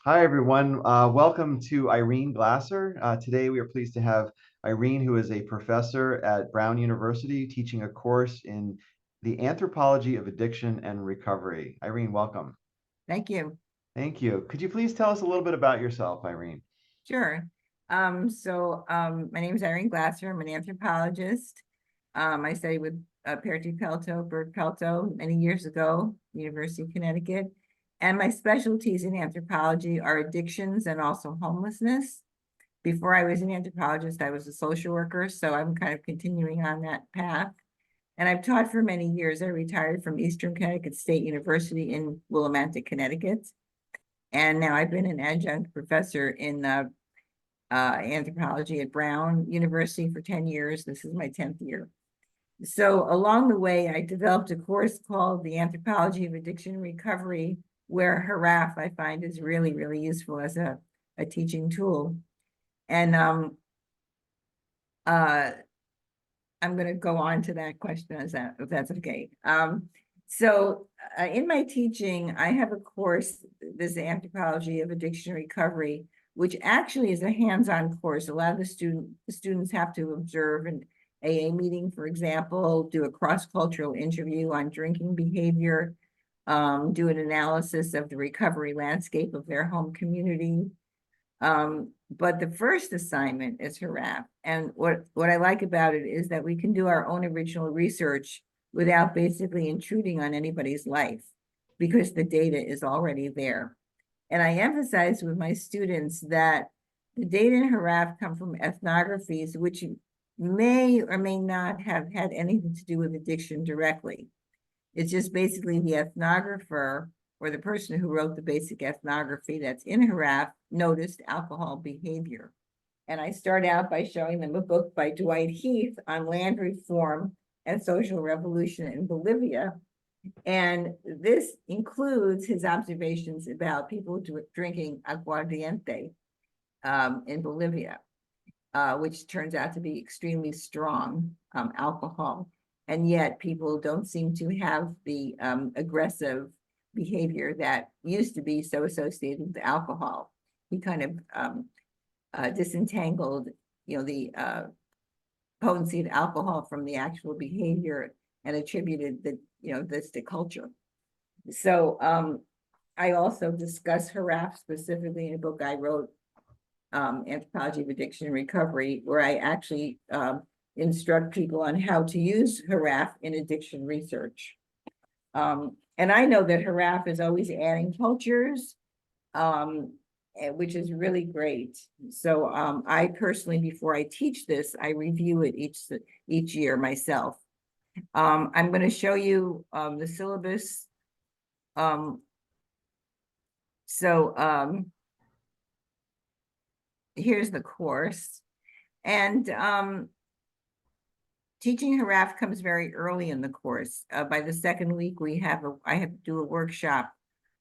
Hi, everyone. Welcome to Irene Glasser. Today, we are pleased to have Irene, who is a professor at Brown University, teaching a course in the anthropology of addiction and recovery. Irene, welcome. Thank you. Thank you. Could you please tell us a little bit about yourself, Irene? Sure. My name is Irene Glasser. I'm an anthropologist. I studied with Perry Pelto, Bert Pelto many years ago, University of Connecticut. And my specialties in anthropology are addictions and also homelessness. Before I was an anthropologist, I was a social worker, so I'm kind of continuing on that path. And I've taught for many years. I retired from Eastern Connecticut State University in Willimantic, Connecticut. And now I've been an adjunct professor in anthropology at Brown University for 10 years. This is my 10th year. So along the way, I developed a course called The Anthropology of Addiction and Recovery, where HRAF I find is really, really useful as a teaching tool. And I'm going to go on to that question if that's okay. In my teaching, I have a course, this Anthropology of Addiction and Recovery, which actually is a hands-on course. A lot of the students have to observe an AA meeting, for example, do a cross-cultural interview on drinking behavior, do an analysis of the recovery landscape of their home community. But the first assignment is HRAF. And what I like about it is that we can do our own original research without basically intruding on anybody's life because the data is already there. And I emphasize with my students that the data in HRAF come from ethnographies, which may or may not have had anything to do with addiction directly. It's just basically the ethnographer or the person who wrote the basic ethnography that's in HRAF noticed alcohol behavior. And I start out by showing them a book by Dwight Heath on land reform and social revolution in Bolivia. And this includes his observations about people drinking aguardiente in Bolivia, which turns out to be extremely strong alcohol. And yet people don't seem to have the aggressive behavior that used to be so associated with alcohol. He kind of disentangled, the potency of alcohol from the actual behavior and attributed this to culture. So I also discuss HRAF specifically in a book I wrote, Anthropology of Addiction and Recovery, where I actually instruct people on how to use HRAF in addiction research. And I know that HRAF is always adding cultures, which is really great. So I personally, before I teach this, I review it each year myself. I'm going to show you the syllabus. Here's the course. And teaching HRAF comes very early in the course. By the second week, I have to do a workshop,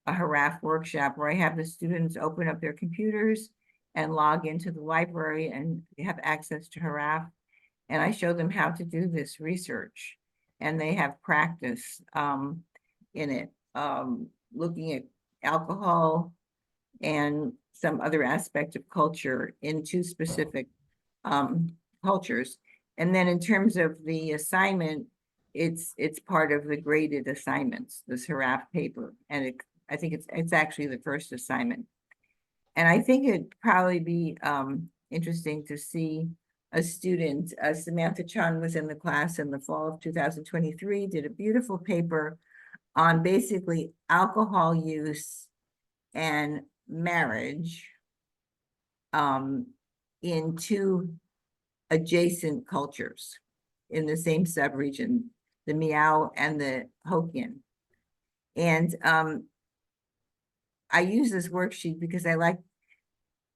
a HRAF workshop, where I have the students open up their computers and log into the library and have access to HRAF. And I show them how to do this research. And they have practice in it, looking at alcohol and some other aspect of culture in two specific cultures. And then in terms of the assignment, it's part of the graded assignments, this HRAF paper. And I think it's actually the first assignment. And I think it'd probably be interesting to see a student, Samantha Chun was in the class in the fall of 2023, did a beautiful paper on basically alcohol use and marriage in two adjacent cultures in the same subregion, the Miao and the Hokkien. And I use this worksheet because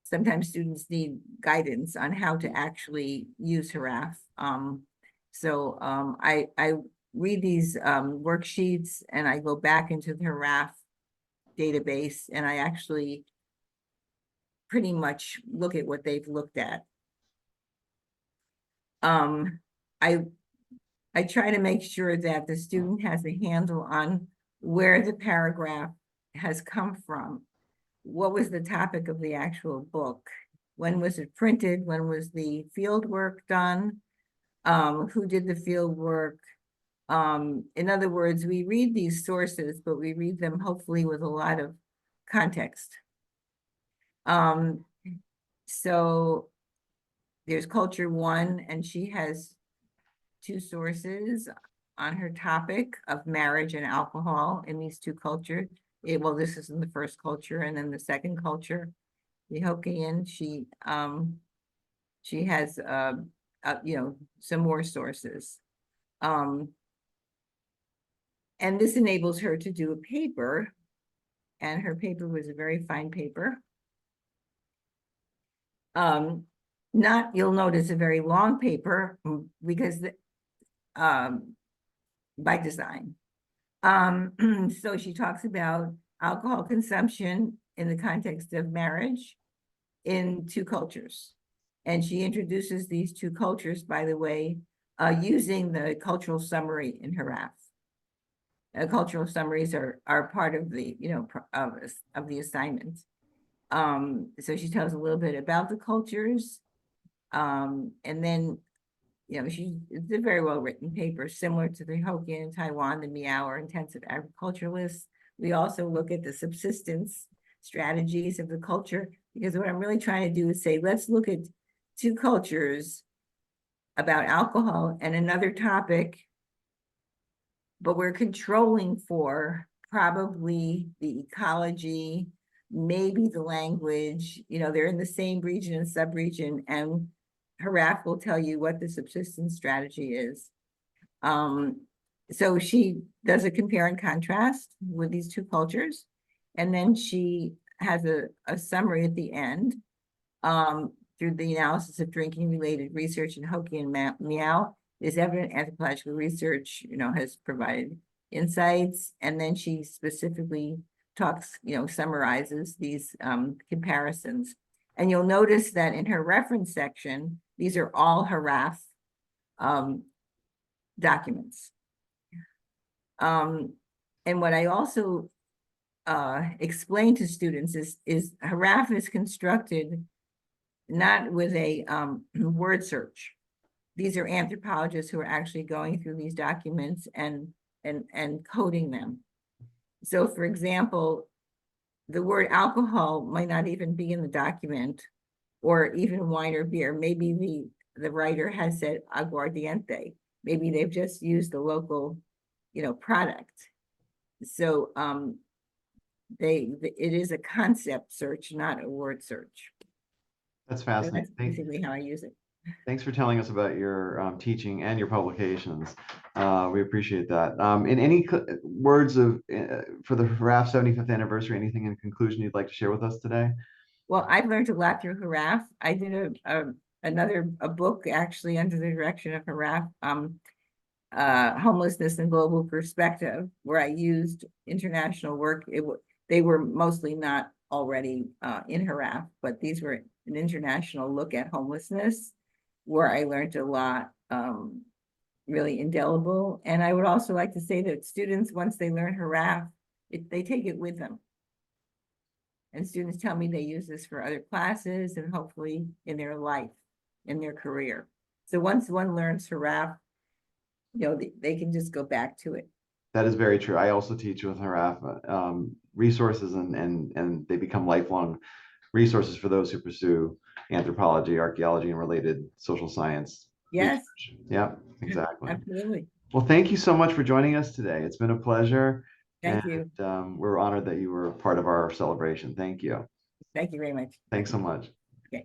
sometimes students need guidance on how to actually use HRAF. I read these worksheets and I go back into the HRAF database and I actually pretty much look at what they've looked at. I try to make sure that the student has a handle on where the paragraph has come from, what was the topic of the actual book? When was it printed? When was the field work done? Who did the field work? In other words, we read these sources, but we read them hopefully with a lot of context. So there's culture one, and she has two sources on her topic of marriage and alcohol in these two cultures. Well, this is in the first culture, and then the second culture, the Hokkien, she has some more sources. And this enables her to do a paper, and her paper was a very fine paper. You'll notice a very long paper because by design. So she talks about alcohol consumption in the context of marriage in two cultures. And she introduces these two cultures, by the way, using the cultural summary in HRAF. Cultural summaries are part of the, of the assignment. So she tells a little bit about the cultures. And then, it's a very well-written paper, similar to the Hokkien in Taiwan, the Miao or intensive agriculturalists. We also look at the subsistence strategies of the culture, because what I'm really trying to do is say, let's look at two cultures about alcohol and another topic, but we're controlling for probably the ecology, maybe the language, they're in the same region and sub-region, and HRAF will tell you what the subsistence strategy is. So she does a compare and contrast with these two cultures, and then she has a summary at the end through the analysis of drinking-related research in Hokkien Miao. Is evident anthropological research, has provided insights, and then she specifically talks, summarizes these comparisons. And you'll notice that in her reference section, these are all HRAF documents. And what I also explain to students is HRAF is constructed not with a word search. These are anthropologists who are actually going through these documents and coding them. So for example, the word alcohol might not even be in the document, or even wine or beer. Maybe the writer has said aguardiente. Maybe they've just used the local, product. So it is a concept search, not a word search. That's So fascinating. that's basically how I use it. Thanks for telling us about your teaching and your publications. We appreciate that. In any words of for the HRAF 75th anniversary, anything in conclusion you'd like to share with us today? Well, I've learned a lot through HRAF. I did a book actually under the direction of HRAF, Homelessness and Global Perspective, where I used international work. They were mostly not already in HRAF, but these were an international look at homelessness, where I learned a lot, really indelible. And I would also like to say that students, once they learn HRAF, they take it with them. And students tell me they use this for other classes and hopefully in their life, in their career. So once one learns HRAF, they can just go back to it. That is very true. I also teach with HRAF resources, and they become lifelong resources for those who pursue anthropology, archaeology, and related social science Yes. research. Yeah, exactly. Absolutely. Well, thank you so much for joining us today. It's been a pleasure. Thank And you. we're honored that you were part of our celebration. Thank you. Thank you very much. Thanks so much.